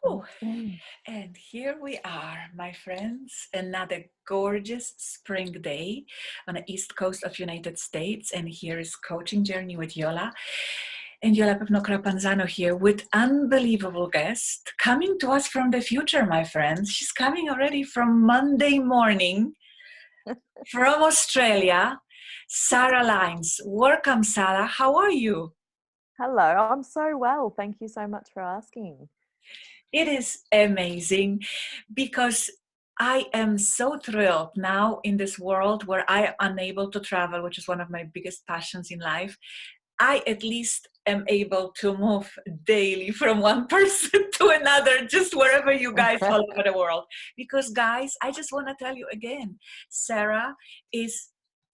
Whew. Mm. And here we are, my friends, another gorgeous spring day on the east coast of United States. And here is Coaching Journey with Jola. And Jola Pypno-Crapanzano here with unbelievable guest coming to us from the future, my friends. She's coming already from Monday morning from Australia. Sarah Lines. Welcome, Sarah. How are you? Hello, I'm so well. Thank you so much for asking. It is amazing because I am so thrilled now in this world where I am unable to travel, which is one of my biggest passions in life. I at least am able to move daily from one person to another, just wherever you guys all over the world. Because, guys, I just want to tell you again, Sarah is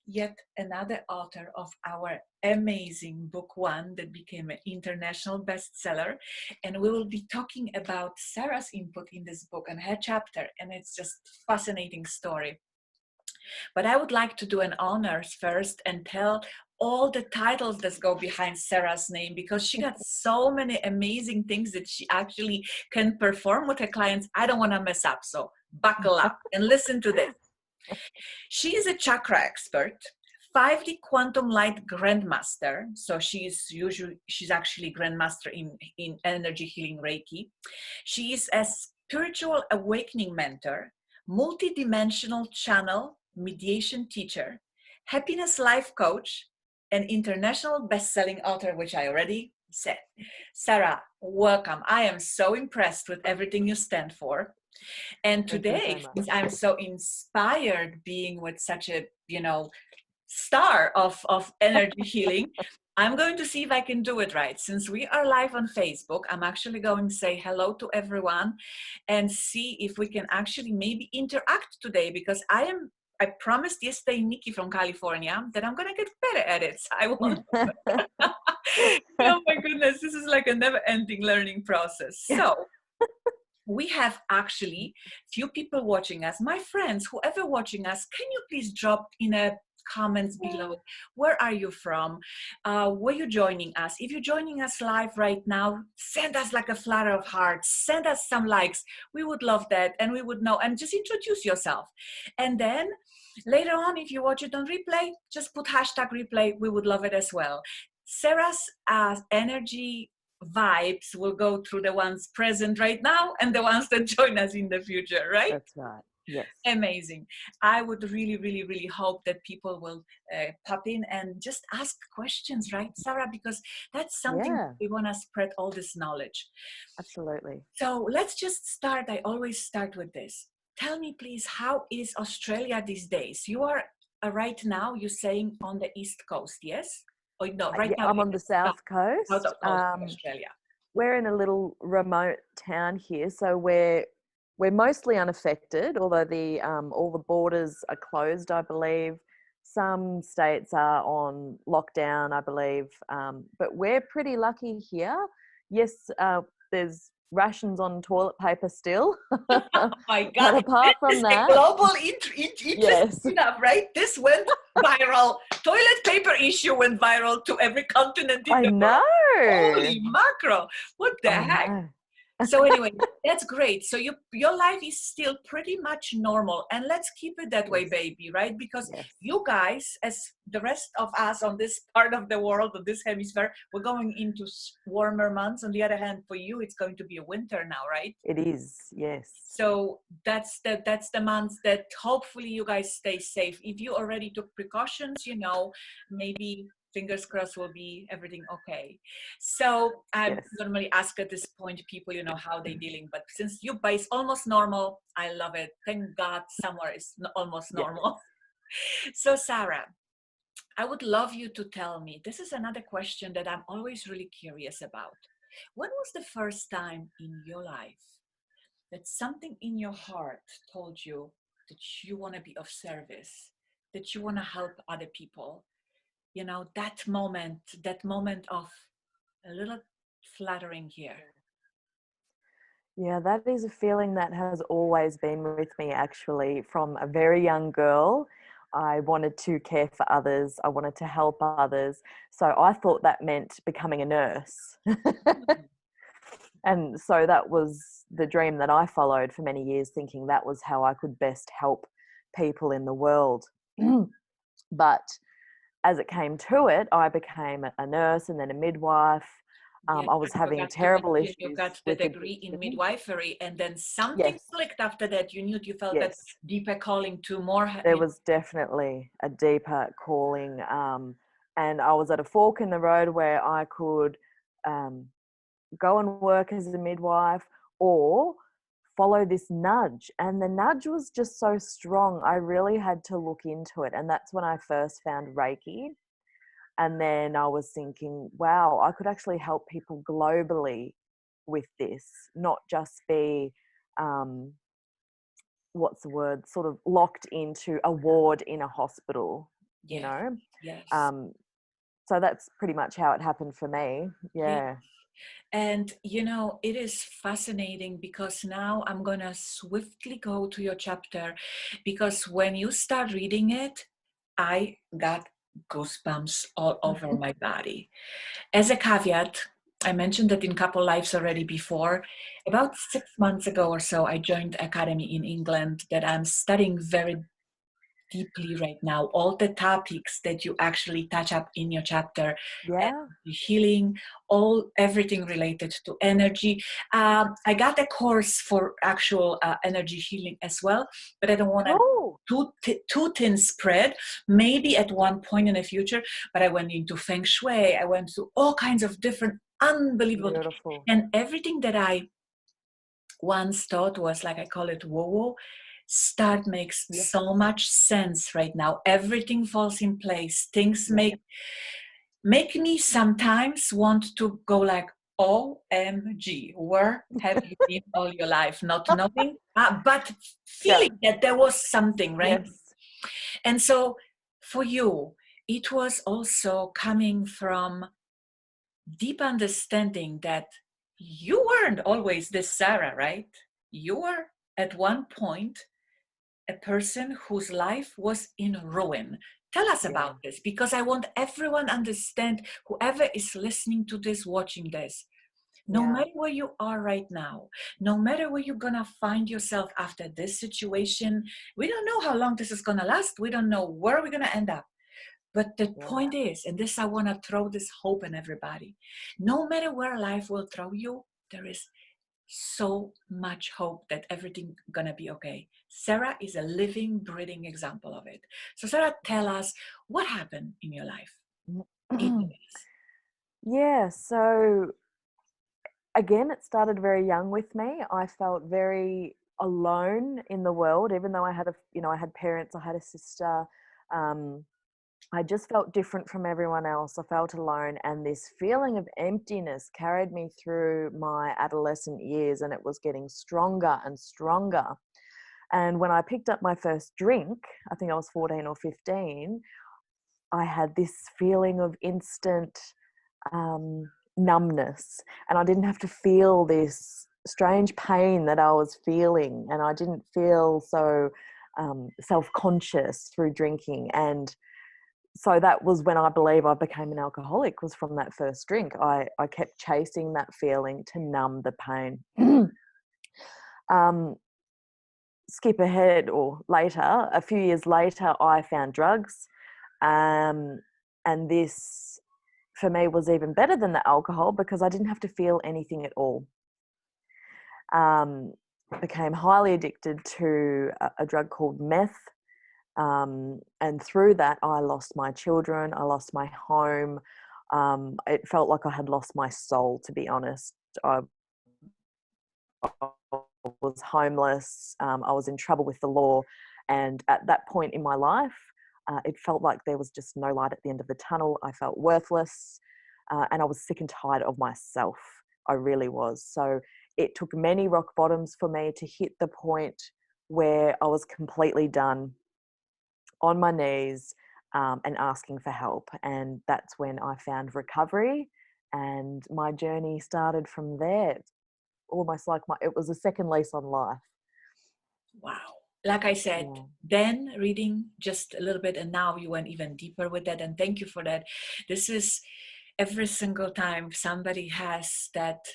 yet another author of our amazing book one that became an international bestseller. And we will be talking about Sarah's input in this book and her chapter. And it's just fascinating story. But I would like to do an honors first and tell all the titles that go behind Sarah's name, because she got so many amazing things that she actually can perform with her clients. I don't want to mess up, so buckle up and listen to this. She is a chakra expert, 5D quantum light grandmaster. So she's actually grandmaster in energy healing Reiki. She is a spiritual awakening mentor, multidimensional channel mediation teacher, happiness life coach, and international bestselling author, which I already said. Sarah, welcome. I am so impressed with everything you stand for. And Thank you so today, much. since I'm so inspired being with such a, star of energy healing, I'm going to see if I can do it right. Since we are live on Facebook, I'm actually going to say hello to everyone and see if we can actually maybe interact today, because I promised yesterday Nikki from California that I'm going to get better at it. So I want oh my goodness, this is like a never-ending learning process. So we have actually few people watching us. My friends, whoever watching us, can you please drop in a comments below, where are you from, where you joining us? If you're joining us live right now, send us like a flutter of hearts, send us some likes. We would love that, and we would know, and just introduce yourself. And then later on, if you watch it on replay, just put hashtag replay. We would love it as well. Sarah's energy vibes will go through the ones present right now and the ones that join us in the future, right? That's right. Yes. Amazing. I would really, really, really hope that people will pop in and just ask questions, right, Sarah? Because that's something we want to spread all this knowledge. Absolutely. So let's just start. I always start with this. Tell me, please, how is Australia these days? You are right now, you're saying on the East Coast, yes? Or no, right now I'm on the south coast. south of Australia. We're in a little remote town here, so we're mostly unaffected, although the all the borders are closed, I believe. Some states are on lockdown, I believe, but we're pretty lucky here. Yes, there's rations on toilet paper still. Oh my God, but apart this from is that, a global interest yes, enough, right? This went viral. Toilet paper issue went viral to every continent in I the world. know. Holy macro! What the I heck? know. So anyway, that's great. So your life is still pretty much normal, and let's keep it that way, Yes. baby, right? Because Yes. you guys, as the rest of us on this part of the world, of this hemisphere, we're going into warmer months. On the other hand, for you, it's going to be a winter now, right? It is. Yes. So that's the months that hopefully you guys stay safe. If you already took precautions, maybe fingers crossed will be everything okay. So I normally ask at this point people, how they dealing. But since you guys almost normal, I love it. Thank God somewhere is almost normal. So Sarah, I would love you to tell me, this is another question that I'm always really curious about. When was the first time in your life that something in your heart told you that you want to be of service, that you want to help other people? That moment of a little fluttering here. Yeah, that is a feeling that has always been with me, actually. From a very young girl, I wanted to care for others. I wanted to help others. So I thought that meant becoming a nurse. And so that was the dream that I followed for many years, thinking that was how I could best help people in the world. But as it came to it, I became a nurse and then a midwife. Yeah, I was I having forgot to terrible mention you issues got the with degree in addiction. midwifery, and then something Yes, clicked after that. You felt that yes. deeper calling to more. There was definitely a deeper calling. And I was at a fork in the road where I could um, go and work as a midwife or follow this nudge. And the nudge was just so strong. I really had to look into it. And that's when I first found Reiki. And then I was thinking, wow, I could actually help people globally with this, not just be, what's the word, sort of locked into a ward in a hospital, you Yes, know? yes, Um, so that's pretty much how it happened for me. yeah. Yeah. And it is fascinating because now I'm gonna swiftly go to your chapter, because when you start reading it, I got goosebumps all over my body. As a caveat, I mentioned that in couple lives already before. About 6 months ago or so, I joined academy in England that I'm studying very deeply right now. All the topics that you actually touch up in your chapter, Yeah. healing, everything related to energy. I got a course for actual energy healing as well, but I don't want to Cool. too thin spread, maybe at one point in the future. But I went into feng shui, I went to all kinds of different unbelievable, Beautiful. and everything that I once thought was, like, I call it woo-woo, start makes Yeah. so much sense right now. Everything falls in place. Things Yeah. make me sometimes want to go like, OMG, where have you been all your life? Not knowing, but Yeah. feeling that there was something, right? Yes. And so for you, it was also coming from deep understanding that you weren't always this Sarah, right? You were at one point a person whose life was in ruin. Tell us Yeah. about this, because I want everyone understand, whoever is listening to this, watching this, no Yeah. matter where you are right now, no matter where you're gonna find yourself after this situation, we don't know how long this is gonna last. We don't know where we're gonna end up. But the Yeah. point is, and this, I want to throw this hope in everybody, no matter where life will throw you, there is so much hope that everything gonna be okay. Sarah is a living, breathing example of it. So Sarah, tell us what happened in your life. Yeah. So again, it started very young with me. I felt very alone in the world, even though I had I had parents, I had a sister. Um, I just felt different from everyone else. I felt alone, and this feeling of emptiness carried me through my adolescent years, and it was getting stronger and stronger. And when I picked up my first drink, I think I was 14 or 15, I had this feeling of instant numbness, and I didn't have to feel this strange pain that I was feeling, and I didn't feel so self-conscious through drinking. And so that was when I believe I became an alcoholic, was from that first drink. I kept chasing that feeling to numb the pain. um, Skip ahead or later, a few years later, I found drugs. And this for me was even better than the alcohol because I didn't have to feel anything at all. Became highly addicted to a drug called meth. And through that, I lost my children, I lost my home. It felt like I had lost my soul, to be honest. I was homeless. I was in trouble with the law. And at that point in my life, it felt like there was just no light at the end of the tunnel. I felt worthless. And I was sick and tired of myself. I really was. So it took many rock bottoms for me to hit the point where I was completely done, on my knees, and asking for help. And that's when I found recovery, and my journey started from there. It's almost like it was a second lease on life. Wow. Like I said, Yeah. then reading just a little bit, and now you went even deeper with that. And thank you for that. This is every single time somebody has that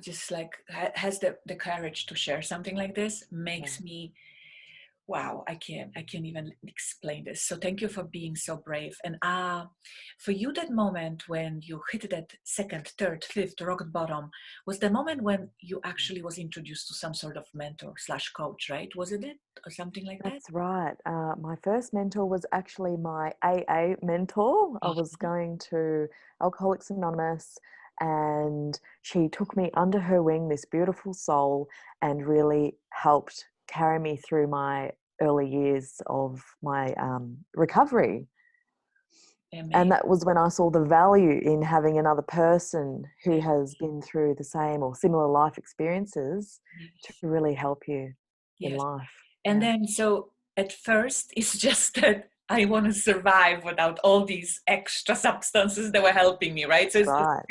just like has the courage to share something like this Yeah. makes me, wow, I can't even explain this. So thank you for being so brave. And for you, that moment when you hit that second, third, fifth rock bottom was the moment when you actually was introduced to some sort of mentor slash coach, right? Wasn't it, or something like that? That's right. My first mentor was actually my AA mentor. I was Uh-huh. going to Alcoholics Anonymous, and she took me under her wing, this beautiful soul, and really helped carry me through my early years of my recovery. And Amazing. that was when I saw the value in having another person who Yes. has been through the same or similar life experiences to Yes. really help you in Yes. life. And Yeah. then, so at first, it's just that I want to survive without all these extra substances that were helping me, right? So Right.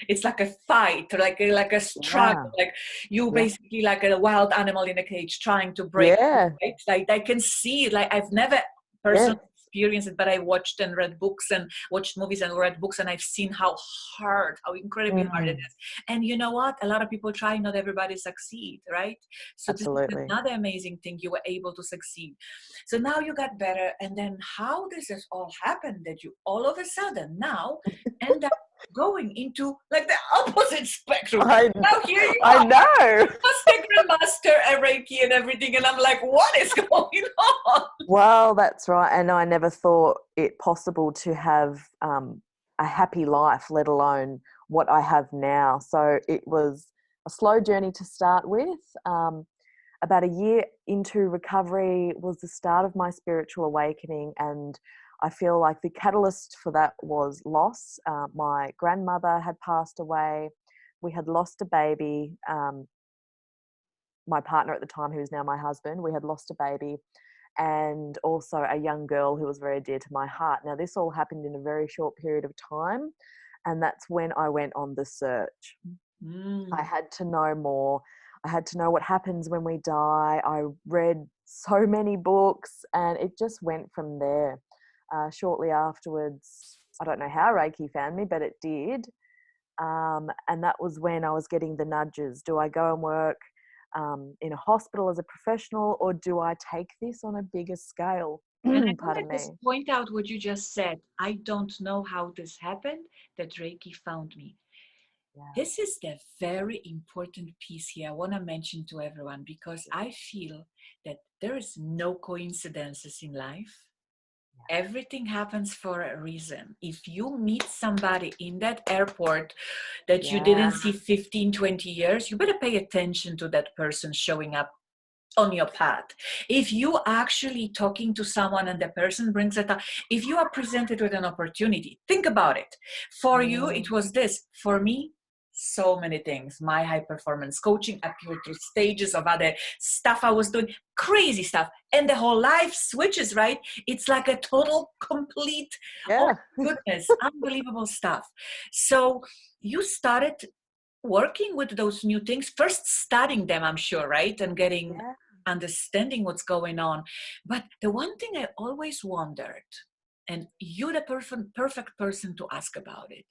it's like a fight, like a struggle, Yeah. like you Yeah. basically like a wild animal in a cage trying to break through, Yeah. right? Like I can see it. Like I've never Yeah. personally experienced it, but I watched and read books and watched movies and read books, and I've seen how incredibly hard it Mm, is. And you know what? A lot of people try, not everybody succeed, right? So this is absolutely. another amazing thing, you were able to succeed. So now you got better. And then how does this all happen that you all of a sudden now end up going into like the opposite spectrum? I Now here you I are, know. Master Grandmaster and Reiki and everything. And I'm like, what is going on? Well, that's right. And I never thought it possible to have a happy life, let alone what I have now. So it was a slow journey to start with. About a year into recovery was the start of my spiritual awakening, and I feel like the catalyst for that was loss. My grandmother had passed away. We had lost a baby. My partner at the time, who is now my husband, we had lost a baby, and also a young girl who was very dear to my heart. Now, this all happened in a very short period of time, and that's when I went on the search. I Mm. had to know more. I had to know what happens when we die. I read so many books, and it just went from there. Shortly afterwards, I don't know how Reiki found me, but it did. And that was when I was getting the nudges. Do I go and work in a hospital as a professional, or do I take this on a bigger scale? And I want to Pardon me. just point out what you just said. I don't know how this happened, that Reiki found me. Yeah, This is the very important piece here I want to mention to everyone, because I feel that there is no coincidences in life. Everything happens for a reason. If you meet somebody in that airport that you yeah, didn't see 15, 20 years, you better pay attention to that person showing up on your path. If you actually talking to someone and the person brings it up, if you are presented with an opportunity, think about it. For you, mm, it was this. For me, so many things. My high performance coaching appeared through stages of other stuff I was doing, crazy stuff. And the whole life switches, right? It's like a total, complete, oh yeah, goodness, unbelievable stuff. So you started working with those new things, first studying them, I'm sure, right? And getting yeah. understanding what's going on. But the one thing I always wondered, and you're the perfect person to ask about it.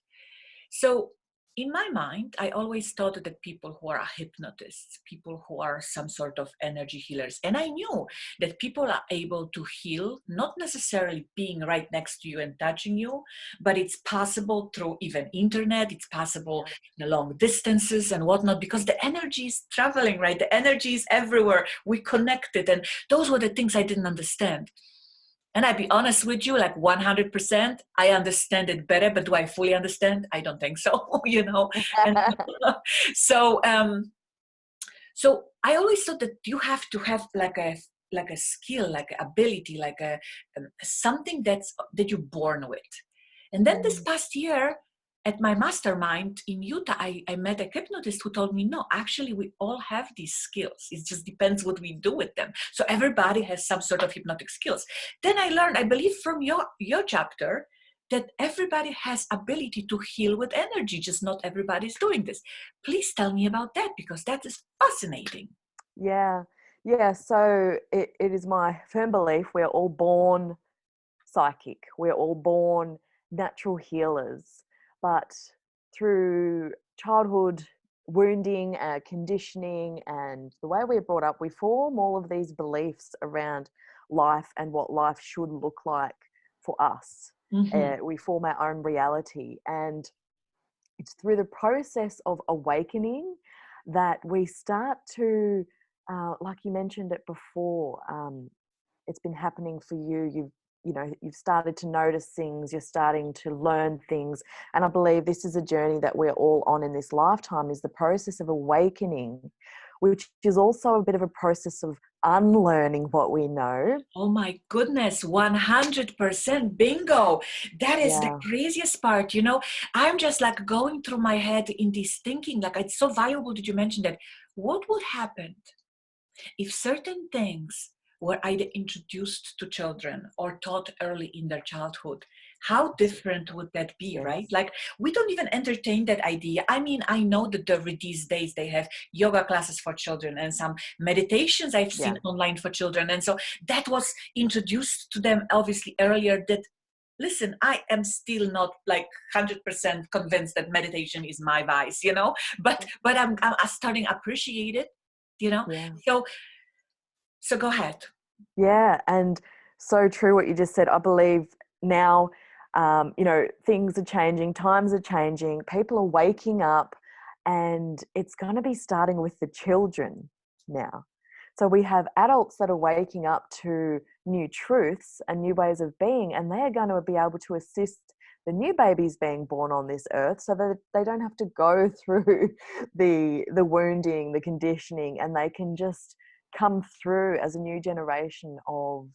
So in my mind, I always thought that people who are hypnotists, people who are some sort of energy healers, and I knew that people are able to heal, not necessarily being right next to you and touching you, but it's possible through even internet, it's possible in the long distances and whatnot, because the energy is traveling, right? The energy is everywhere. We connected, and those were the things I didn't understand. And I be honest with you, like 100%, I understand it better, but do I fully understand? I don't think so, you know? And so, so I always thought that you have to have like a skill, like an ability, like a something that you're born with. And then this Mm, past year, at my mastermind in Utah, I met a hypnotist who told me, no, actually, we all have these skills. It just depends what we do with them. So everybody has some sort of hypnotic skills. Then I learned, I believe from your chapter, that everybody has ability to heal with energy, just not everybody's doing this. Please tell me about that, because that is fascinating. yeah, yeah. So it is my firm belief we're all born psychic. We're all born natural healers, but through childhood wounding, conditioning, and the way we're brought up, we form all of these beliefs around life and what life should look like for us. Mm-hmm. We form our own reality, and it's through the process of awakening that we start to, like you mentioned it before, it's been happening for you. You've started to notice things, you're starting to learn things. And I believe this is a journey that we're all on in this lifetime, is the process of awakening, which is also a bit of a process of unlearning what we know. Oh my goodness, 100% bingo. That is the Yeah, craziest part. You know, I'm just like going through my head in this thinking, like it's so valuable that you mentioned that. What would happen if certain things were either introduced to children or taught early in their childhood? How different would that be, right? yes, Like, we don't even entertain that idea. I mean, I know that these days they have yoga classes for children and some meditations I've yeah, seen online for children. And so that was introduced to them obviously earlier. That, listen, I am still not like 100% convinced that meditation is my vice, you know, but I'm starting to appreciate it, you know. yeah. So go ahead. Yeah, and so true what you just said. I believe now, things are changing, times are changing, people are waking up, and it's going to be starting with the children now. So we have adults that are waking up to new truths and new ways of being, and they are going to be able to assist the new babies being born on this earth, so that they don't have to go through the wounding, the conditioning, and they can just come through as a new generation of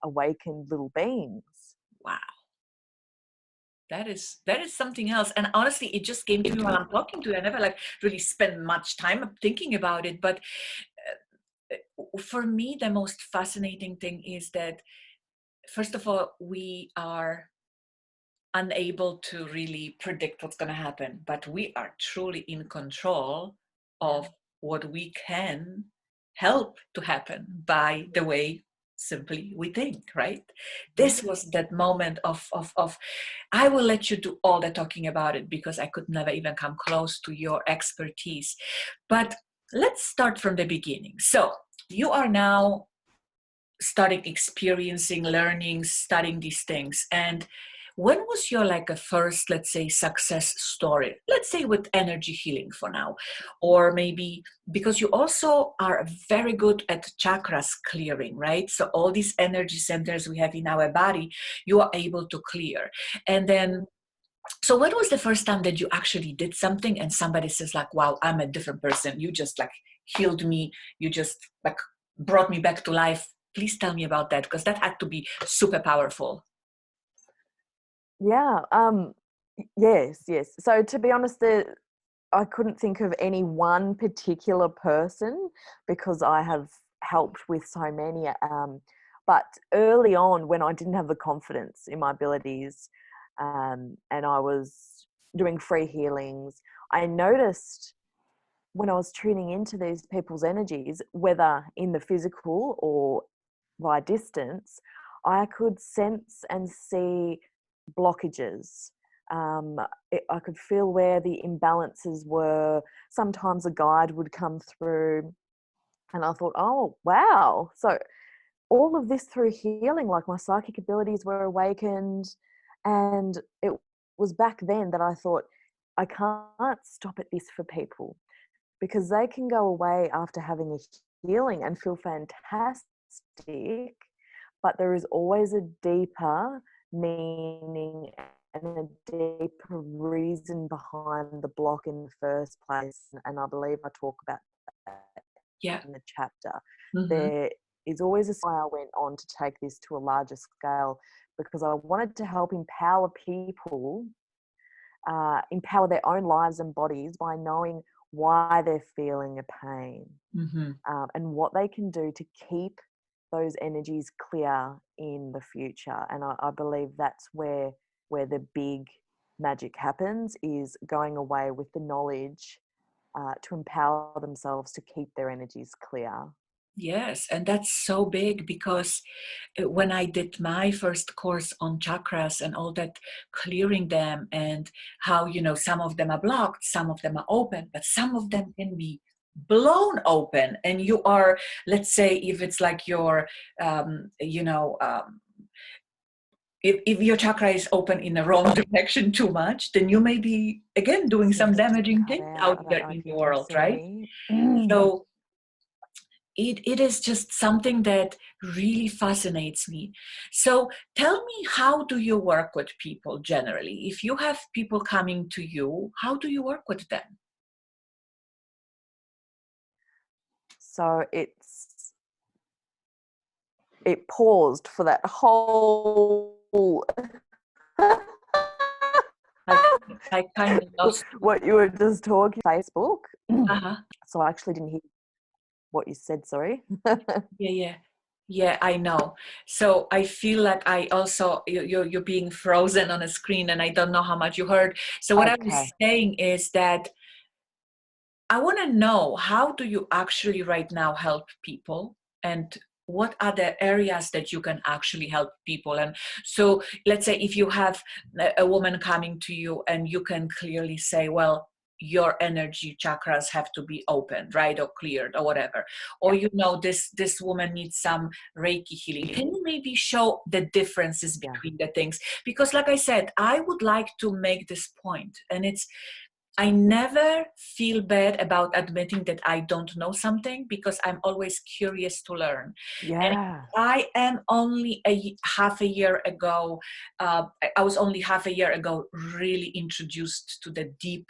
awakened little beings. Wow, that is something else. And honestly, it just came to me while I'm talking to you. I never like really spent much time thinking about it, but for me, the most fascinating thing is that, first of all, we are unable to really predict what's going to happen, but we are truly in control Yeah. of what we can help to happen by the way simply we think, right? Yeah. This was that moment of I will let you do all the talking about it, because I could never even come close to your expertise. But let's start from the beginning. So you are now starting experiencing, learning, studying these things. And when was your like a first, let's say, success story? Let's say with energy healing for now, or maybe because you also are very good at chakras clearing, right? So all these energy centers we have in our body, you are able to clear. And then, so when was the first time that you actually did something and somebody says like, wow, I'm a different person. You just like healed me. You just like brought me back to life. Please tell me about that, because that had to be super powerful. Yeah. Yes. So to be honest, I couldn't think of any one particular person, because I have helped with so many. But early on, when I didn't have the confidence in my abilities, and I was doing free healings, I noticed when I was tuning into these people's energies, whether in the physical or via distance, I could sense and see blockages. I could feel where the imbalances were. Sometimes a guide would come through, and I thought, oh, wow. So all of this through healing, like my psychic abilities were awakened. And it was back then that I thought, I can't stop at this for people, because they can go away after having a healing and feel fantastic, but there is always a deeper meaning and a deeper reason behind the block in the first place. And I believe I talk about that Yeah. in the chapter. Mm-hmm. There is always a why I went on to take this to a larger scale, because I wanted to help empower people, empower their own lives and bodies by knowing why they're feeling a pain, Mm-hmm. and what they can do to keep those energies clear in the future. And I believe that's where the big magic happens, is going away with the knowledge, to empower themselves to keep their energies clear. Yes, and that's so big because when I did my first course on chakras and all that, clearing them and how, some of them are blocked, some of them are open, but some of them can be blown open. And you are, let's say, if it's like your, um, you know, um, if your chakra is open in the wrong direction too much, then you may be, again, doing some Seems to damaging cut things out. out I don't there know in if the you can world, see right? me. So it is just something that really fascinates me. So tell me, how do you work with people generally? If you have people coming to you, how do you work with them? So it paused for that whole I, I kind of lost you. what you were just talking Facebook. Uh-huh. So I actually didn't hear what you said, sorry. Yeah, yeah. Yeah, I know. So I feel like I also, you're being frozen on a screen and I don't know how much you heard. So what I Okay. was saying is that I want to know, how do you actually right now help people, and what are the areas that you can actually help people? And so let's say if you have a woman coming to you and you can clearly say, well, your energy chakras have to be opened, right, or cleared or whatever, or Yeah. this woman needs some Reiki healing. Can you maybe show the differences Yeah. between the things? Because like I said, I would like to make this point, and it's, I never feel bad about admitting that I don't know something, because I'm always curious to learn. And Yeah. I am only half a year ago, I was only half a year ago really introduced to the deep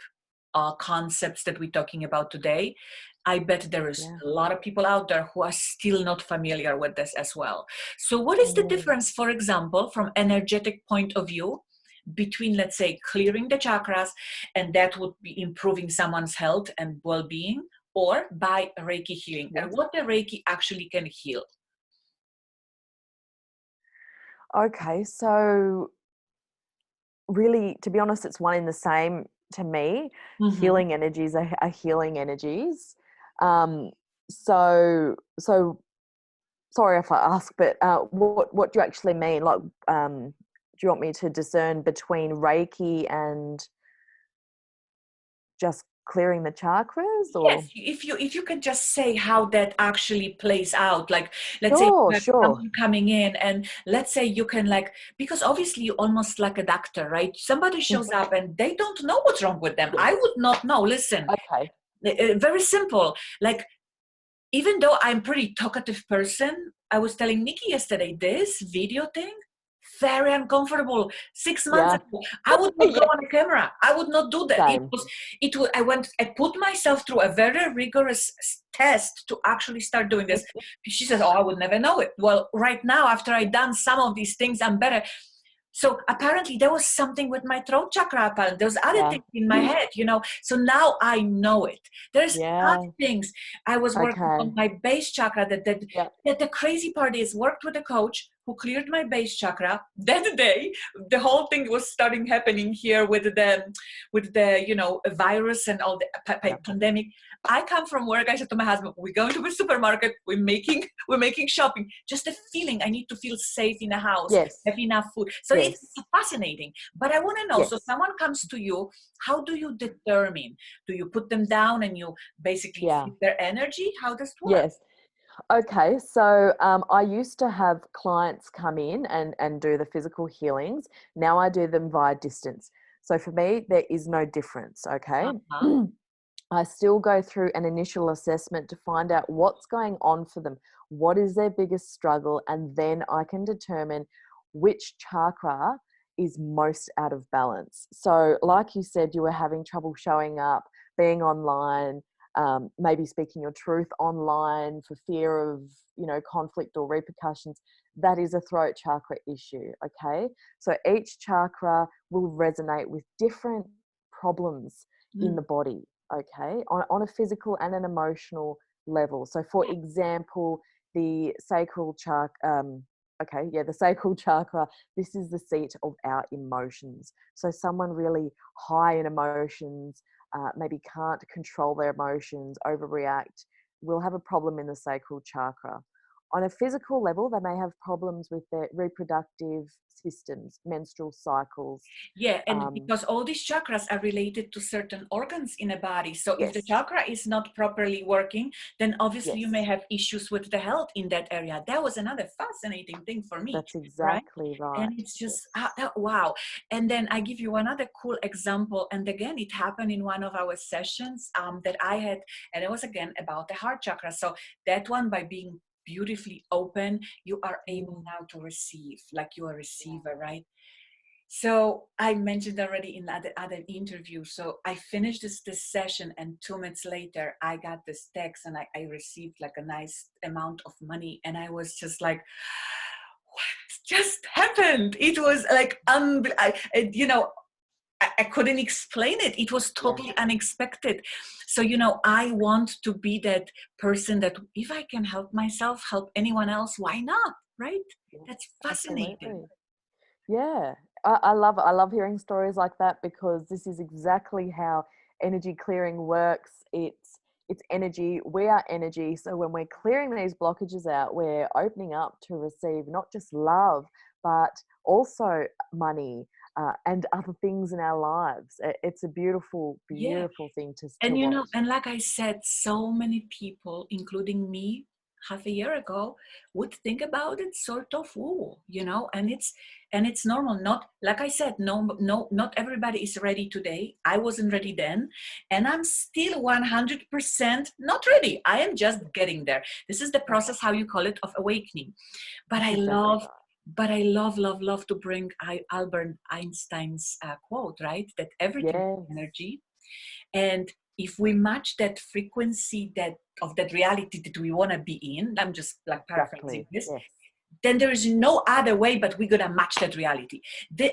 concepts that we're talking about today. I bet there is Yeah. a lot of people out there who are still not familiar with this as well. So what is the Mm. difference, for example, from energetic point of view, between, let's say, clearing the chakras, and that would be improving someone's health and well-being, or by Reiki healing, and Yes. what the Reiki actually can heal? Okay. So really, to be honest, it's one in the same to me. Mm-hmm. Healing energies are healing energies. Um, so sorry if I ask, but what do you actually mean? Like, do you want me to discern between Reiki and just clearing the chakras, or? Yes, if you can just say how that actually plays out, like let's say Sure, you have sure. someone coming in, and let's say you can, like, because obviously you're almost like a doctor, right? Somebody shows up and they don't know what's wrong with them. I Yes. would not know. Listen, Okay. very simple. Like, even though I'm pretty talkative person, I was telling Nikki yesterday, this video thing, very uncomfortable. 6 months Yeah. ago, I would not go Yeah. on a camera. I would not do that. Same. I put myself through a very rigorous test to actually start doing this. She says, oh, I would never know it. Well, right now, after I done some of these things, I'm better. So apparently there was something with my throat chakra. Apparently there was other Yeah. things in my head. So now I know it. There's other Yeah. things. I was working Okay. on my base chakra. Yeah. That the crazy part is, worked with a coach who cleared my base chakra. That day, the whole thing was starting happening here with the virus and all the Yeah. pandemic. I come from work. I said to my husband, "We're going to the supermarket. We're making shopping. Just a feeling. I need to feel safe in the house, Yes. have enough food." So it's Yes. fascinating. But I want to know, so Yes. someone comes to you, how do you determine? Do you put them down and you basically Yeah. feed their energy? How does it work? Yes. Okay, so I used to have clients come in and do the physical healings. Now I do them via distance. So for me, there is no difference. Okay. Uh-huh. I still go through an initial assessment to find out what's going on for them, what is their biggest struggle, and then I can determine which chakra is most out of balance. So, like you said, you were having trouble showing up, being online, maybe speaking your truth online for fear of, conflict or repercussions. That is a throat chakra issue. Okay. So each chakra will resonate with different problems in Mm. the body, okay, on a physical and an emotional level. So for example, the sacral chakra, the sacral chakra, this is the seat of our emotions. So someone really high in emotions, maybe can't control their emotions, overreact, will have a problem in the sacral chakra. On a physical level, they may have problems with their reproductive systems, menstrual cycles. Yeah, and because all these chakras are related to certain organs in a body. So if the Yes, chakra is not properly working, then obviously you may yes, have issues with the health in that area. That was another fascinating thing for me, that's right? exactly And right. it's just, Yes. wow. And then I give you another cool example. And again, it happened in one of our sessions that I had, and it was again about the heart chakra. So that one, by being beautifully open, you are able now to receive, like you're a receiver, right? So I mentioned already in other interview. So I finished this session, and 2 minutes later, I got this text, and I received like a nice amount of money, and I was just like, "What just happened?" It was like, I couldn't explain it. It was Yeah. totally unexpected. So, I want to be that person that if I can help myself, help anyone else, why not? Right? Yes, That's fascinating. absolutely. Yeah, I love hearing stories like that, because this is exactly how energy clearing works. It's energy. We are energy. So when we're clearing these blockages out, we're opening up to receive not just love, but also money, and other things in our lives. It's a beautiful, Yeah. beautiful thing to And watch. and like I said, so many people, including me half a year ago, would think about it sort of woo, and it's normal. Not like I said, no, not everybody is ready today. I wasn't ready then, and I'm still 100% not ready. I am just getting there. This is the Yeah, process, how you call it, of awakening. But that's I exactly love right. but I love to bring Albert Einstein's quote, right? That everything is Yes, energy, and if we match that frequency of that reality that we want to be in, I'm just like paraphrasing exactly. this, Yes, then there is no other way but we're gonna match that reality.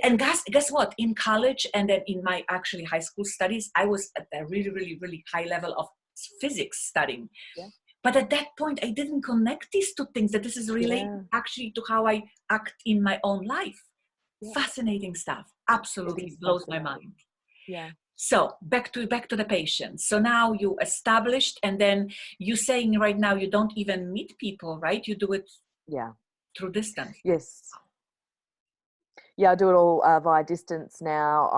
And guess what? In college and then in my actually high school studies, I was at a really, really, really high level of physics studying. yeah, But at that point, I didn't connect these two things, that this is related yeah, actually to how I act in my own life. yeah. Fascinating stuff. It Absolutely is blows my fascinating. mind. Yeah. So back to the patient. So now you established, and then you saying right now you don't even meet people, right? You do it Yeah. through distance. Yes. Yeah, I do it all via distance now.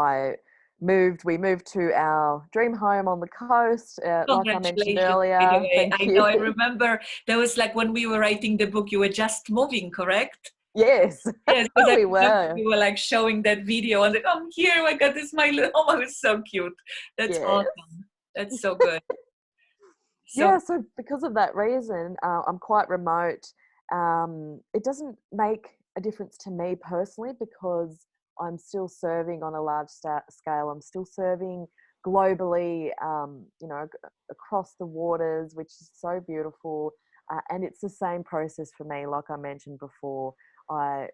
We moved to our dream home on the coast, like I mentioned Congratulations, by the earlier. way. Thank I you. know, I remember that was like when we were writing the book, you were just moving, correct? Yes, Yes, because I we remember were. you were like showing that video and like, I'm here, I got this, my little, oh, it was so cute. That's Yes. awesome. That's so good. So Yeah, so because of that reason, I'm quite remote. It doesn't make a difference to me personally, because I'm still serving on a large scale. I'm still serving globally, across the waters, which is so beautiful. And it's the same process for me, like I mentioned before. I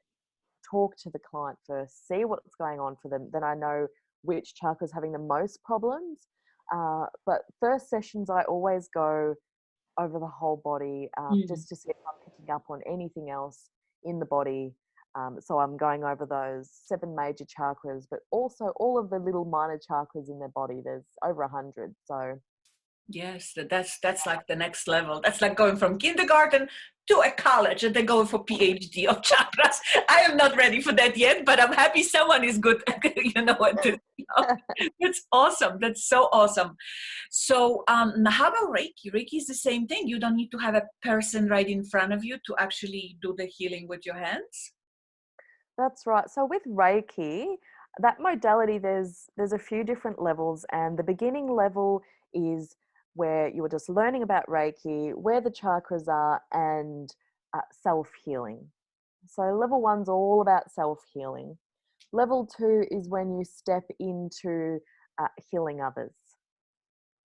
talk to the client first, see what's going on for them, then I know which chakra is having the most problems. But first sessions, I always go over the whole body, mm, just to see if I'm picking up on anything else in the body. So I'm going over those 7 major chakras, but also all of the little minor chakras in their body. There's over 100. So yes, that's like the next level. That's like going from kindergarten to a college and then going for PhD of chakras. I am not ready for that yet, but I'm happy someone is good. You know what? That's awesome. That's so awesome. So, how about Reiki? Reiki is the same thing. You don't need to have a person right in front of you to actually do the healing with your hands. that's right. So with Reiki, that modality, there's a few different levels, and the beginning level is where you are just learning about Reiki, where the chakras are, and self healing. So level one's all about self healing. Level two is when you step into healing others.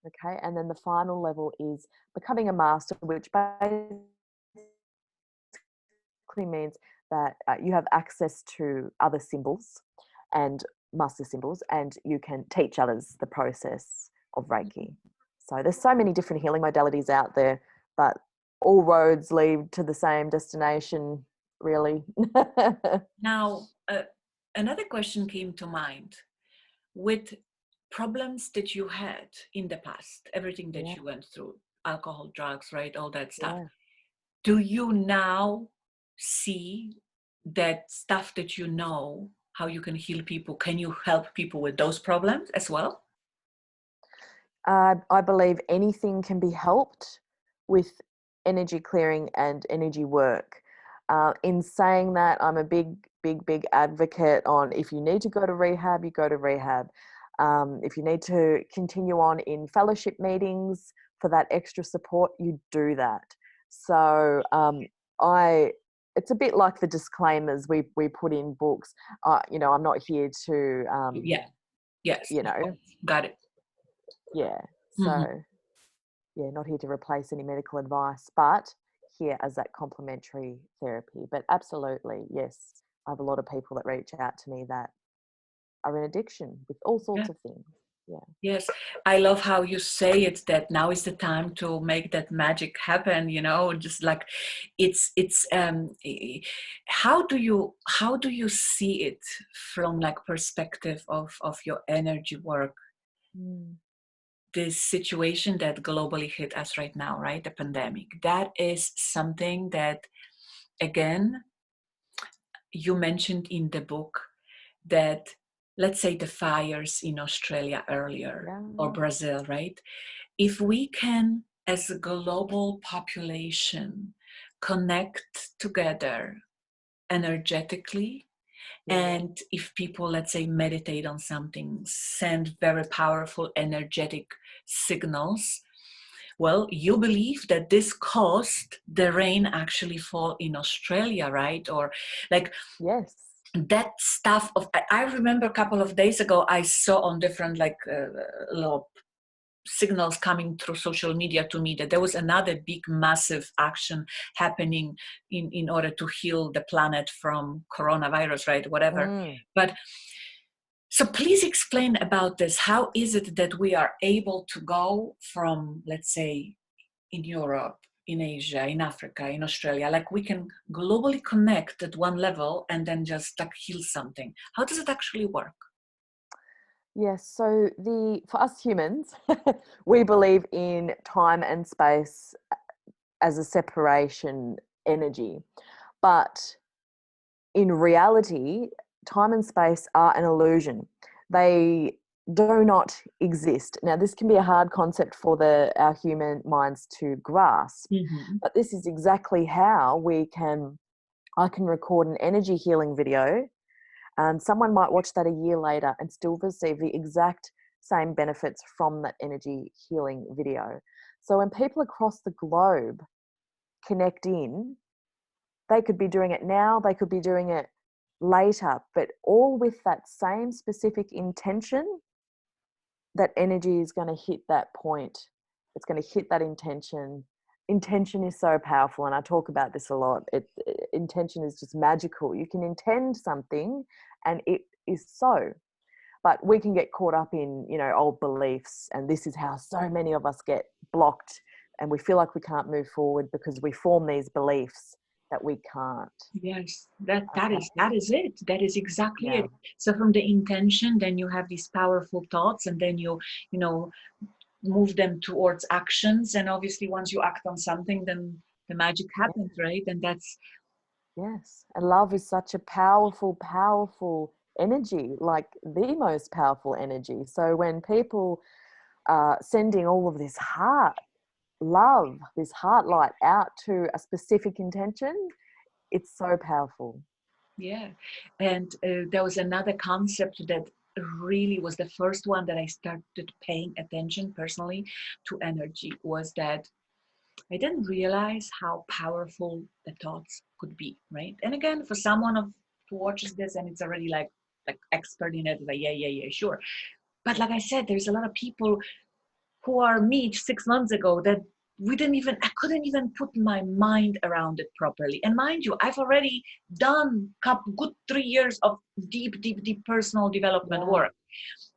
Okay, and then the final level is becoming a master, which basically means that you have access to other symbols and master symbols, and you can teach others the process of Reiki. So there's so many different healing modalities out there, but all roads lead to the same destination, really. Now, another question came to mind with problems that you had in the past, everything that Yeah. you went through. alcohol, drugs, right? All that stuff. Yeah. Do you now see that stuff that you know, how you can heal people? Can you help people with those problems as well? I believe anything can be helped with energy clearing and energy work. In saying that, I'm a big advocate on, if you need to go to rehab, you go to rehab. If you need to continue on in fellowship meetings for that extra support, you do that. So it's a bit like the disclaimers we put in books. I'm not here to, Yeah. Yes. you know, Got it. yeah. Mhm. So yeah, not here to replace any medical advice, but here as that complementary therapy. But absolutely, yes, I have a lot of people that reach out to me that are in addiction with all Yeah. sorts of things. Yeah. Yes, I love how you say it, that now is the time to make that magic happen, just like how do you see it from like perspective of your energy work, Mm. this situation that globally hit us right now, right? The pandemic. That is something that, again, you mentioned in the book that, let's say, the fires in Australia earlier Yeah. or Brazil, right? If we can, as a global population, connect together energetically, Yeah. and if people, let's say, meditate on something, send very powerful energetic signals, well, you believe that this caused the rain actually fall in Australia, right? Or like Yes. that stuff of, I remember a couple of days ago, I saw on different like little signals coming through social media to me that there was another big massive action happening in order to heal the planet from coronavirus, right? Whatever. Mm. But so please explain about this. How is it that we are able to go from, let's say, in Europe, in Asia, in Africa, in Australia, like we can globally connect at one level and then just like heal something? How does it actually work? Yes. So for us humans, we believe in time and space as a separation energy. But in reality, time and space are an illusion. They do not exist. Now, this can be a hard concept for our human minds to grasp, Mm-hmm. but this is exactly how I can record an energy healing video, and someone might watch that a year later and still receive the exact same benefits from that energy healing video. So when people across the globe connect in, they could be doing it now, they could be doing it later, but all with that same specific intention. That energy is going to hit that point. It's going to hit that intention. Intention is so powerful, and I talk about this a lot. Intention is just magical. You can intend something and it is so. But we can get caught up in, old beliefs, and this is how so many of us get blocked, and we feel like we can't move forward because we form these beliefs that we can't. Yes, that that Okay. is that is it. That is exactly Yeah. it. So from the intention, then you have these powerful thoughts, and then you know, move them towards actions. And obviously, once you act on something, then the magic Yeah. happens, right? And that's Yes. And love is such a powerful, powerful energy, like the most powerful energy. So when people are sending all of this heart love, this heart light out to a specific intention, it's so powerful. yeah. And there was another concept that really was the first one that I started paying attention personally to energy, was that I didn't realize how powerful the thoughts could be, right? And again, for someone who watches this and it's already like expert in it, like yeah, sure. But like I said, there's a lot of people who are me 6 months ago that I couldn't even put my mind around it properly. And mind you, I've already done good 3 years of deep personal development Yeah. work.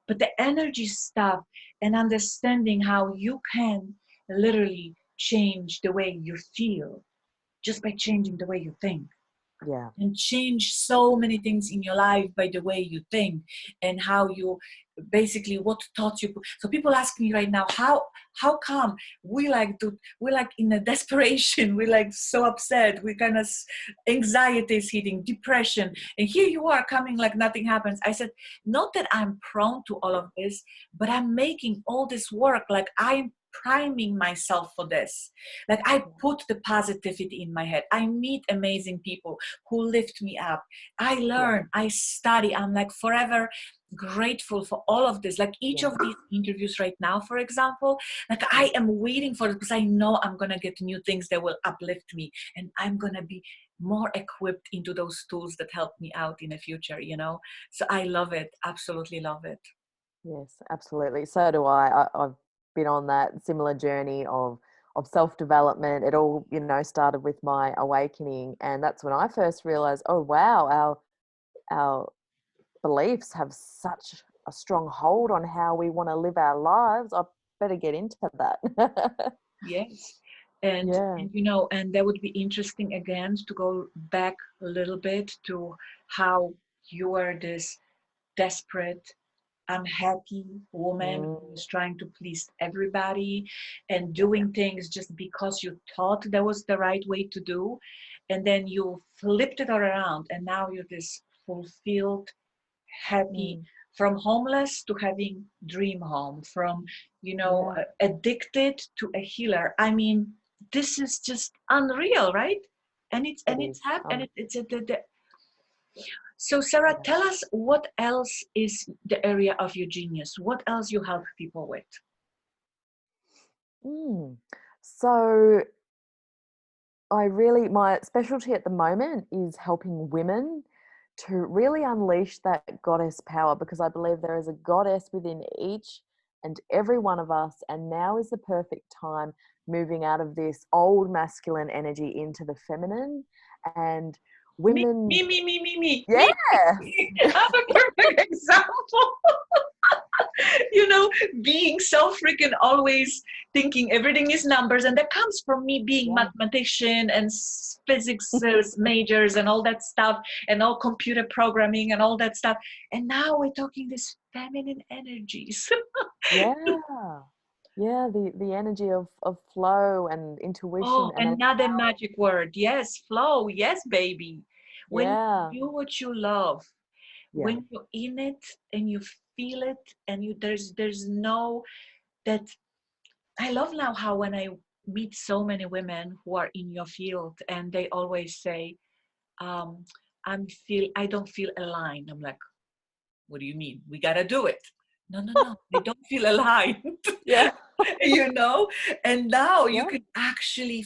But the energy stuff and understanding how you can literally change the way you feel just by changing the way you think. Yeah. and change so many things in your life by the way you think and how you basically what thoughts you put. So people ask me right now, how come we like in a desperation, we like so upset, we kind of anxiety is hitting, depression, and here you are coming like nothing happens. I said, not that I'm prone to all of this, but I'm making all this work, like I'm priming myself for this. Like I put the positivity in my head. I meet amazing people who lift me up. I learn, I study. I'm like forever grateful for all of this. Like each of these interviews right now, for example, like I am waiting for it because I know I'm going to get new things that will uplift me, and I'm going to be more equipped into those tools that help me out in the future, you know? So I love it. Absolutely love it. Yes, absolutely. So do I've been on that similar journey of self-development. It all, started with my awakening, and that's when I first realized, oh wow, our beliefs have such a strong hold on how we want to live our lives. I better get into that. Yes. And, Yeah. and and that would be interesting again to go back a little bit to how you are this desperate, unhappy woman who Mm, was trying to please everybody and doing things just because you thought that was the right way to do. And then you flipped it around, and now you're this fulfilled, happy, mm, from homeless to having dream home, from yeah, addicted to a healer. I mean, this is just unreal, right? And it's it and it's is. happened. It's so Sarah, Yeah. tell us what else is the area of your genius. What else you help people with? Mm. So my specialty at the moment is helping women to really unleash that goddess power, because I believe there is a goddess within each and every one of us. And now is the perfect time, moving out of this old masculine energy into the feminine. And Me, women, me, me, me, me, me, yeah, me. I'm a perfect example. Being so freaking always thinking everything is numbers, and that comes from me being yeah, mathematician and physics majors and all that stuff, and all computer programming and all that stuff. And now we're talking this feminine energies. yeah, yeah, the energy of flow and intuition Oh, and another magic word. Yes, flow. Yes, baby. When yeah, you do what you love, yeah, when you're in it and you feel it, and there's no that. I love now how when I meet so many women who are in your field, and they always say, um, I don't feel aligned. I'm like, what do you mean? We gotta do it. No, no, no. I don't feel aligned. yeah, you know and now you yeah, can actually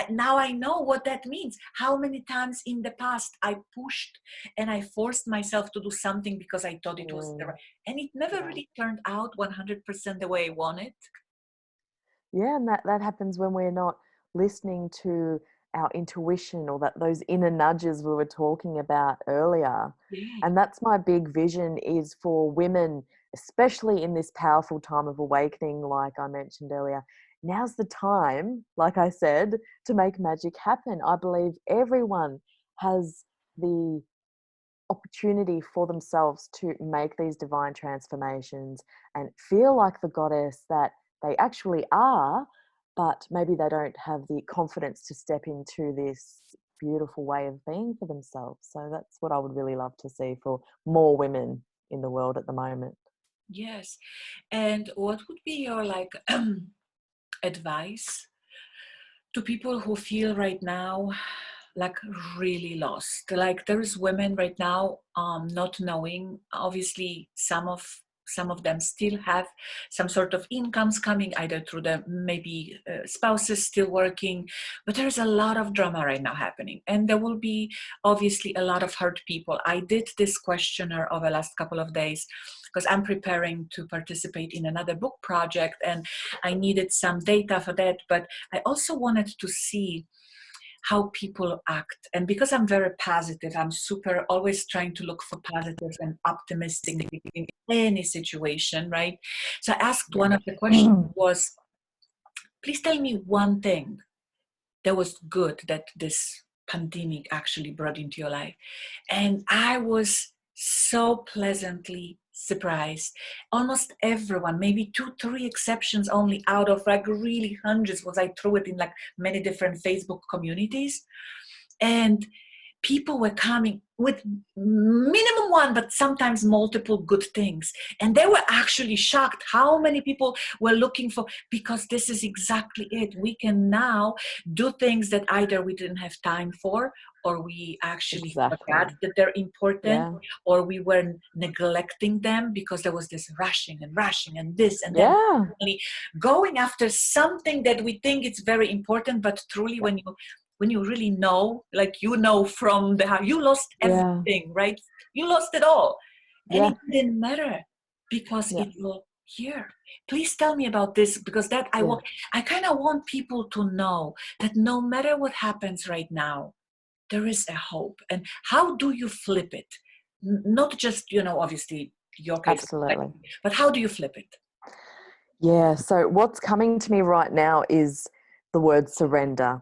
now I know what that means. How many times in the past I pushed and I forced myself to do something because I thought it was the mm, right, and it never yeah. really turned out 100% the way I wanted. Yeah, and that happens when we're not listening to our intuition, or that those inner nudges we were talking about earlier. Yeah. And that's my big vision, is for women, especially in this powerful time of awakening, like I mentioned earlier. Now's the time, like I said, to make magic happen. I believe everyone has the opportunity for themselves to make these divine transformations and feel like the goddess that they actually are, but maybe they don't have the confidence to step into this beautiful way of being for themselves. So that's what I would really love to see for more women in the world at the moment. Yes. And what would be your advice to people who feel right now like really lost? Like there's women right now not knowing. Obviously some of them still have some sort of incomes coming either through the maybe spouses still working, but there's a lot of drama right now happening, and there will be obviously a lot of hurt people. I did this questionnaire over the last couple of days because I'm preparing to participate in another book project, and I needed some data for that, but I also wanted to see how people act. And because I'm very positive, I'm super always trying to look for positive and optimistic in any situation, right? So I asked, one of the questions Yeah. was, please tell me one thing that was good that this pandemic actually brought into your life. And I was so pleasantly surprised. Almost everyone, maybe 2, 3 exceptions only out of like really hundreds, was I threw it in like many different Facebook communities. And people were coming with minimum one, but sometimes multiple good things. And they were actually shocked how many people were looking for, because this is exactly it. We can now do things that either we didn't have time for, or we actually forgot Exactly. that they're important, Yeah. or we were neglecting them because there was this rushing and this and then Yeah. going after something that we think it's very important, but truly when you really know, like you know from the how you lost Yeah. everything, right? You lost it all. And Yeah. it didn't matter because Yeah. it will here. Please tell me about this, because that Yeah. I kind of want people to know that no matter what happens right now, there is a hope. And how do you flip it? Not just, obviously your case, Absolutely. but how do you flip it? Yeah. So what's coming to me right now is the word surrender.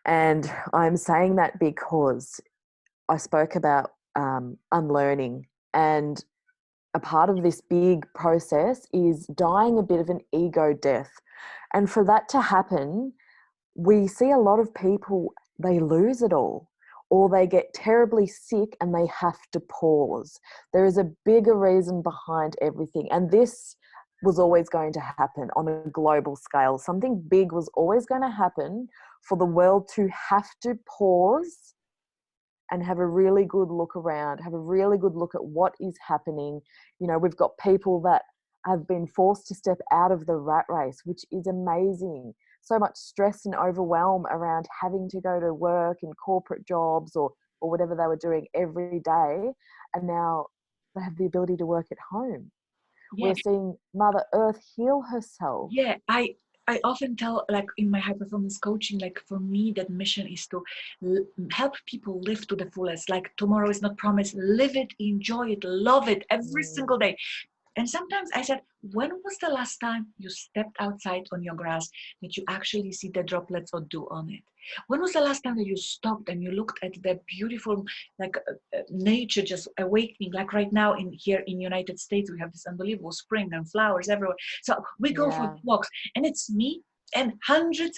And I'm saying that because I spoke about unlearning, and a part of this big process is dying a bit of an ego death. And for that to happen, we see a lot of people, they lose it all, or they get terribly sick and they have to pause. There is a bigger reason behind everything. And this was always going to happen on a global scale. Something big was always going to happen for the world to have to pause and have a really good look around, have a really good look at what is happening. We've got people that have been forced to step out of the rat race, which is amazing. So much stress and overwhelm around having to go to work in corporate jobs or whatever they were doing every day. And now they have the ability to work at home. Yeah. We're seeing Mother Earth heal herself. Yeah, I often tell, like in my high performance coaching, like for me that mission is to help people live to the fullest. Like tomorrow is not promised. Live it, enjoy it, love it every Mm, single day. And sometimes I said, when was the last time you stepped outside on your grass that you actually see the droplets or dew on it? When was the last time that you stopped and you looked at the beautiful, like nature just awakening? Like right now here in United States, we have this unbelievable spring and flowers everywhere. So we go for yeah. walks, and it's me and hundreds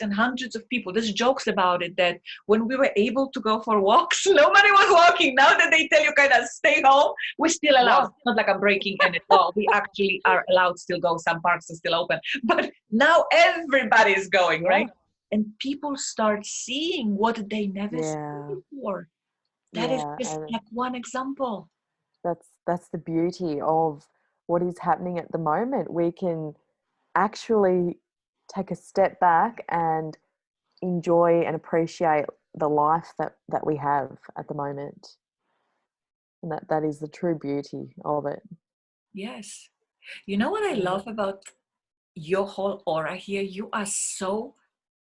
of people. There's jokes about it that when we were able to go for walks, nobody was walking. Now that they tell you kind of stay home, we're still allowed. Yeah. It's not like I'm breaking any law. We actually are allowed to still go. Some parks are still open. But now everybody is going, Yeah. right? And people start seeing what they never saw Yeah. before. That is Yeah. just And like one example. that's the beauty of what is happening at the moment. We can actually take a step back and enjoy and appreciate the life that we have at the moment. And that is the true beauty of it. Yes. You know what I Yeah. love about your whole aura here? You are so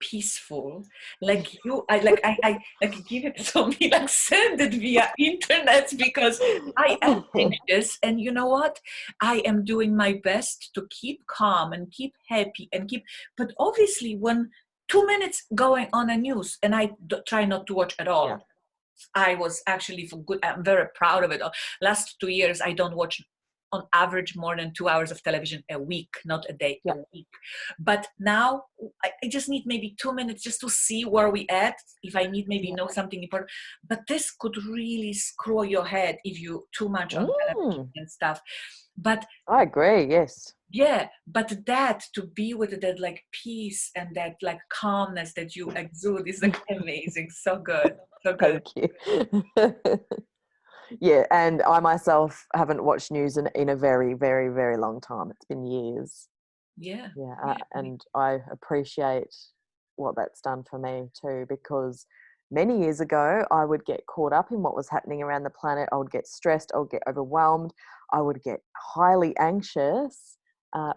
peaceful. Like I like give it to me, like send it via internet, because I am anxious, and you know what, I am doing my best to keep calm and keep happy and keep, but obviously when 2 minutes going on a news, and I try not to watch at Yeah. all. I was actually for good. I'm very proud of it. Last 2 years, I don't watch on average more than 2 hours of television a week, not a day, a Yeah. week. But now I just need maybe 2 minutes just to see where we at. If I need maybe Yeah. know something important, but this could really screw your head if you too much on television Mm, and stuff. But I agree. Yes. yeah, but that to be with that like peace and that like calmness that you exude is like amazing. So good. So good. Thank you. Yeah. And I myself haven't watched news in a very, very, very long time. It's been years. Yeah. Yeah. Yeah. And I appreciate what that's done for me too, because many years ago, I would get caught up in what was happening around the planet. I would get stressed. I would get overwhelmed. I would get highly anxious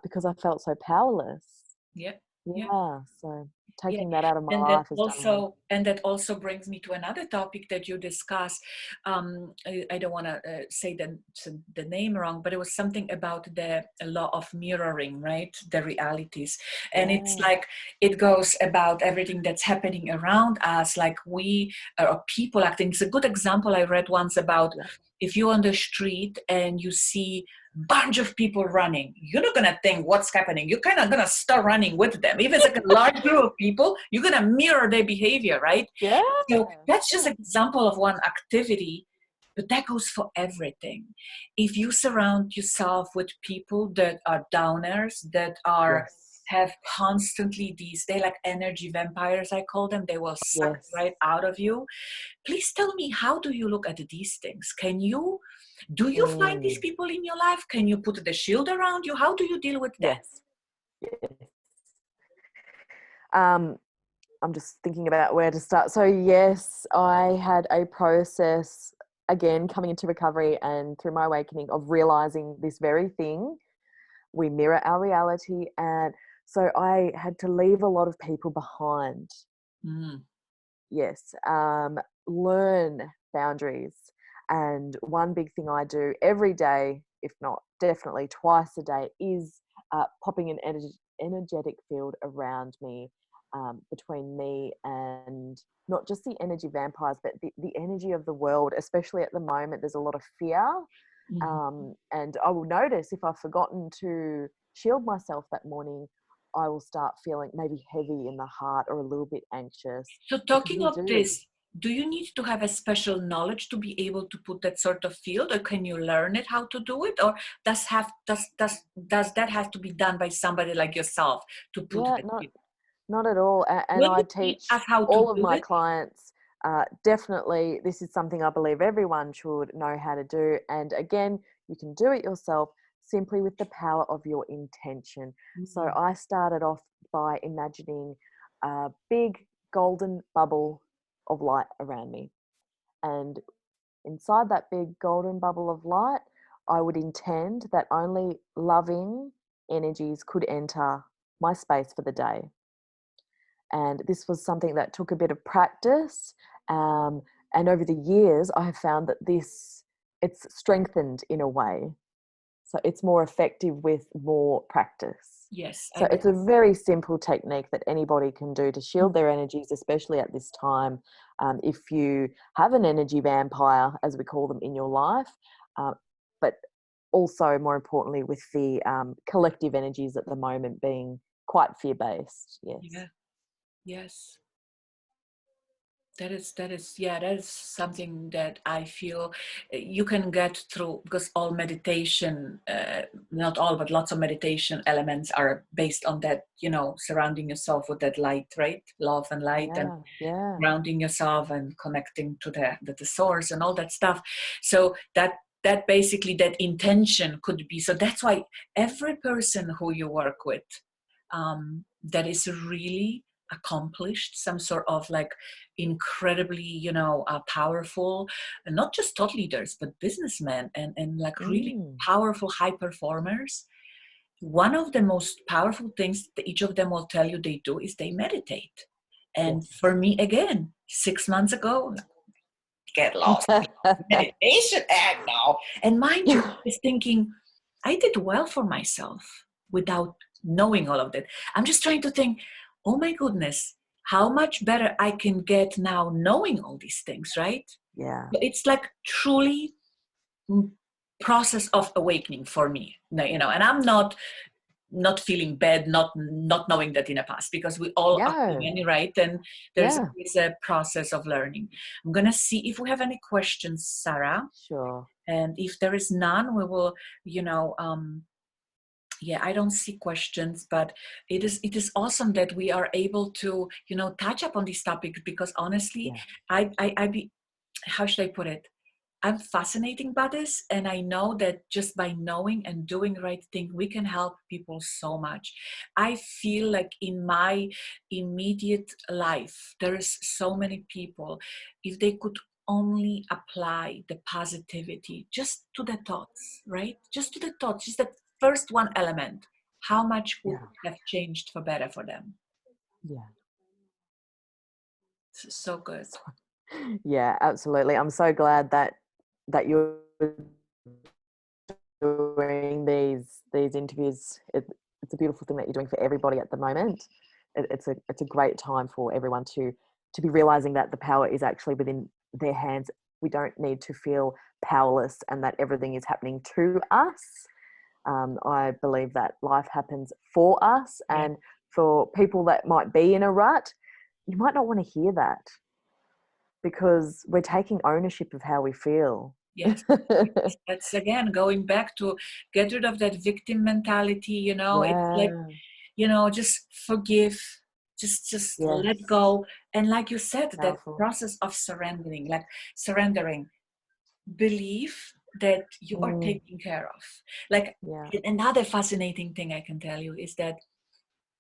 because I felt so powerless. Yeah. Yeah. Yeah. So Yeah, taking that out of my and that life has done well. also brings me to another topic that you discuss. I don't want to say the name wrong, but it was something about the law of mirroring, right? The realities, and it's Yeah. like it goes about everything that's happening around us, like we are people acting. It's a good example I read once about Yeah. if you're on the street and you see bunch of people running, you're not gonna think what's happening. You're kind of gonna start running with them. If it's like a large group of people, you're gonna mirror their behavior, right? Yeah. So that's just Yeah. an example of one activity, but that goes for everything. If you surround yourself with people that are downers, that are Yes. have constantly they like energy vampires, I call them. They will suck it Yes. right out of you. Please tell me, how do you look at these things? Do you find these Mm. people in your life? Can you put the shield around you? How do you deal with that? Yes. Yes. Um, I'm just thinking about where to start. So yes, I had a process again coming into recovery and through my awakening of realizing this very thing. We mirror our reality, and so I had to leave a lot of people behind. Mm, Yes, learn boundaries. And one big thing I do every day, if not definitely twice a day, is popping an energetic field around me, between me and not just the energy vampires, but the energy of the world, especially at the moment. There's a lot of fear. mhm. And I will notice if I've forgotten to shield myself that morning, I will start feeling maybe heavy in the heart or a little bit anxious So because talking we of do. this, do you need to have a special knowledge to be able to put that sort of field, or can you learn it how to do it, or does that have to be done by somebody like yourself to put Yeah, that field? not at all. And Will I you teach teach us how to all of do my it? clients, definitely, this is something I believe everyone should know how to do. And again, you can do it yourself simply with the power of your intention. So Mhm. I started off by imagining a big golden bubble of light around me. And inside that big golden bubble of light, I would intend that only loving energies could enter my space for the day. And this was something that took a bit of practice. And over the years, I have found that it's strengthened in a way. So it's more effective with more practice. Yes, I So it's a very simple technique that anybody can do to shield their energies, especially at this time. If you have an energy vampire, as we call them, in your life, uh, but also more importantly with the collective energies at the moment being quite fear-based. Yes. yeah, yes. That is something that I feel you can get through, because all meditation, not all, but lots of meditation elements are based on that, surrounding yourself with that light, right? Love and light, and Yeah, yeah. grounding yourself and connecting to the source and all that stuff. So that basically, that intention could be, so that's why every person who you work with, that is really accomplished, some sort of like incredibly powerful, and not just thought leaders but businessmen, and like really Mm, powerful high performers, one of the most powerful things that each of them will tell you they do is they meditate. And yes. for me, again, 6 months ago, get lost in meditation and now. And mind you, I was thinking, I did well for myself without knowing all of that. I'm just trying to think, oh my goodness, how much better I can get now knowing all these things, right? Yeah. It's like truly process of awakening for me, and I'm not feeling bad, not knowing that in the past, because we all are Yeah. human, right? And there's Yeah. always a process of learning. I'm gonna see if we have any questions, Sarah, Sure. and if there is none, we will, yeah, I don't see questions, but it is awesome that we are able to, touch up on these topics, because honestly, Yeah. I be, how should I put it? I'm fascinating by this, and I know that just by knowing and doing the right thing, we can help people so much. I feel like in my immediate life, there is so many people, if they could only apply the positivity just to the thoughts, right? Just to the thoughts, just that first one element. how much would Yeah. have changed for better for them? Yeah. So good. Yeah, absolutely. I'm so glad that you're doing these interviews. It's a beautiful thing that you're doing for everybody at the moment. It's a great time for everyone to be realizing that the power is actually within their hands. We don't need to feel powerless and that everything is happening to us. I believe that life happens for us, Yeah. and for people that might be in a rut, you might not want to hear that, because we're taking ownership of how we feel. Yes. That's again going back to get rid of that victim mentality, you know. It's like, Yeah. you know, just forgive, just Yes. let go. And like you said, that Powerful. process of surrendering, like surrendering, believe that you are Mm, taken care of. Like yeah. another fascinating thing I can tell you is that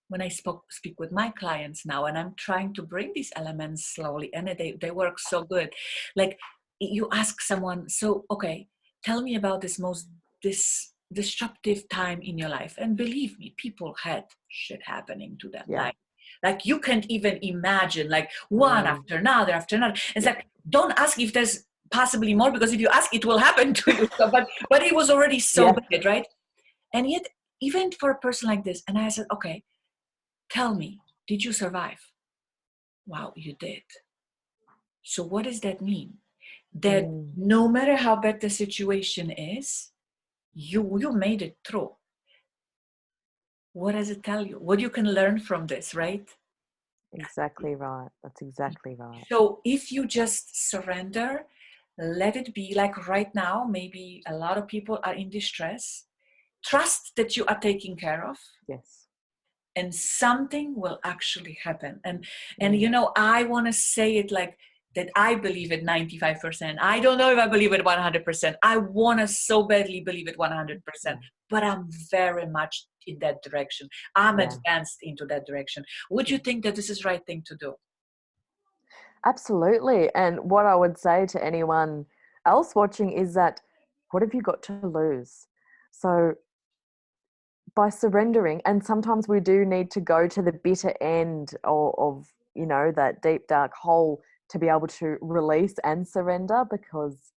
when I speak with my clients now, and I'm trying to bring these elements slowly, and they work so good. Like you ask someone, so okay, tell me about this disruptive time in your life, and believe me, people had shit happening to them, Yeah. like you can't even imagine, like one Mm, after another after another. It's yeah. like, don't ask if there's possibly more, because if you ask, it will happen to you. So, but it was already so Yeah. bad, right? And yet, even for a person like this, and I said, okay, tell me, did you survive? Wow, you did. So what does that mean? That Mm, no matter how bad the situation is, you made it through. What does it tell you? What you can learn from this, right? exactly right. That's exactly right. So if you just surrender, let it be, like right now, maybe a lot of people are in distress. Trust that you are taken care of, Yes. and something will actually happen. And you Mm, know, I want to say it like that, I believe it 95%. I don't know if I believe it 100%. I want to so badly believe it 100%, yeah. but I'm very much in that direction. I'm Yeah. advanced into that direction. Would you Yeah. think that this is the right thing to do? Absolutely. And what I would say to anyone else watching is that, what have you got to lose? So by surrendering, and sometimes we do need to go to the bitter end of that deep dark hole to be able to release and surrender, because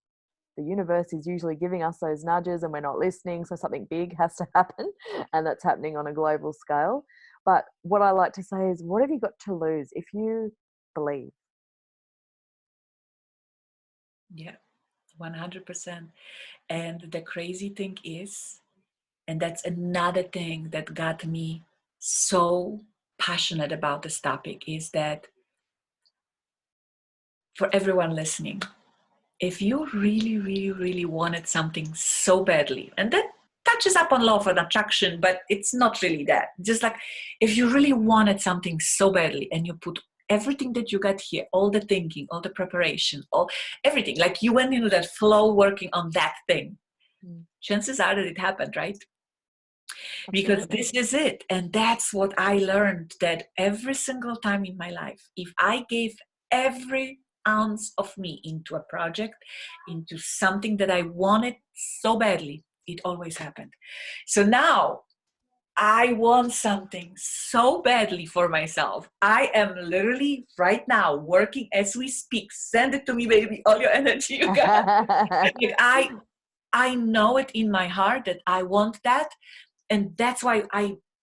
the universe is usually giving us those nudges and we're not listening, so something big has to happen, and that's happening on a global scale. But what I like to say is, what have you got to lose if you believe? Yeah, 100%. And the crazy thing is, and that's another thing that got me so passionate about this topic, is that for everyone listening, if you really, really, really wanted something so badly, and that touches up on law of attraction, but it's not really that. Just like if you really wanted something so badly and you put everything that you got here, all the thinking, all the preparation, all everything, like you went into that flow working on that thing, Mm, chances are that it happened, right? Because absolutely. this is it. And that's what I learned, that every single time in my life, if I gave every ounce of me into a project, into something that I wanted so badly, it always happened. So now I want something so badly for myself. I am literally right now working as we speak. Send it to me, baby. All your energy you got. Like I know it in my heart that I want that, and that's why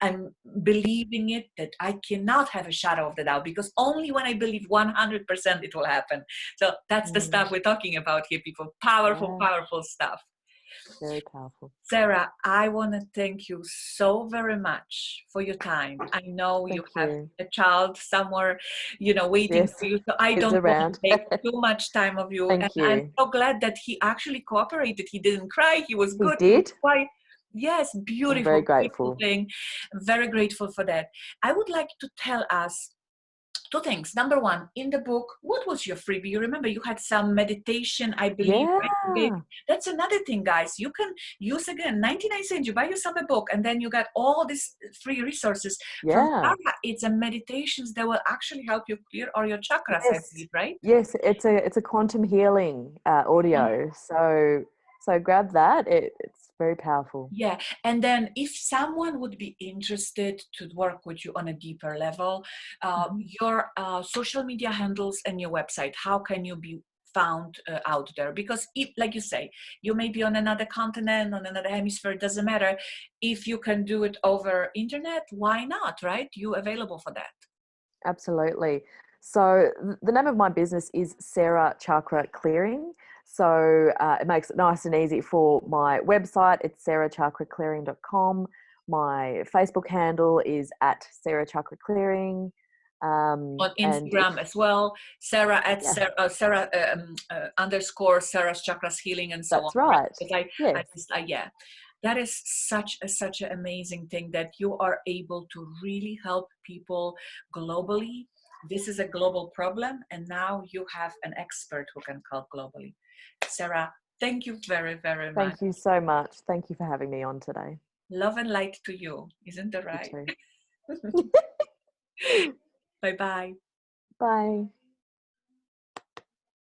I'm believing it, that I cannot have a shadow of the doubt, because only when I believe 100% it will happen. So that's the Mm, stuff we're talking about here, people. Powerful, yeah, powerful stuff. very powerful. Sarah, I want to thank you so very much for your time. I know you Thank have you. a child somewhere, waiting Yes, for you, so I he's don't want to around. take too much time of you. And Thank I'm you. so glad that he actually cooperated. He didn't cry. He was He good. He was did. quiet. Yes, I'm very beautiful, beautiful grateful. thing. I'm very grateful for that. I would like to tell us two things. Number one, in the book, what was your freebie? You remember you had some meditation, I believe, right? Yeah. That's another thing, guys. You can use, again, 99 cents. You buy yourself a book, and then you got all these free resources from Yeah. Sarah. It's a meditations that will actually help you clear all your chakras, I Yes. believe, right? Yes. It's a quantum healing audio. So grab that. It's Very powerful. Yeah. And then if someone would be interested to work with you on a deeper level, your social media handles and your website, how can you be found out there? Because if, like you say, you may be on another continent, on another hemisphere, it doesn't matter. If you can do it over internet, why not, right? You available for that. Absolutely. So the name of my business is Sarah Chakra Clearing. So it makes it nice and easy for my website. It's sarahchakraclearing.com. My Facebook handle is at Sarah Chakra Clearing. On And Instagram as well, Sarah at yeah, Sarah underscore Sarah's Chakras Healing and so on. that's right. I Yes, just, yeah, that is such an amazing thing that you are able to really help people globally. This is a global problem, and now you have an expert who can help globally. Sarah, thank you very, very much. thank you so much. Thank you for having me on today. Love and light to you, isn't that You right? too. Bye bye. Bye.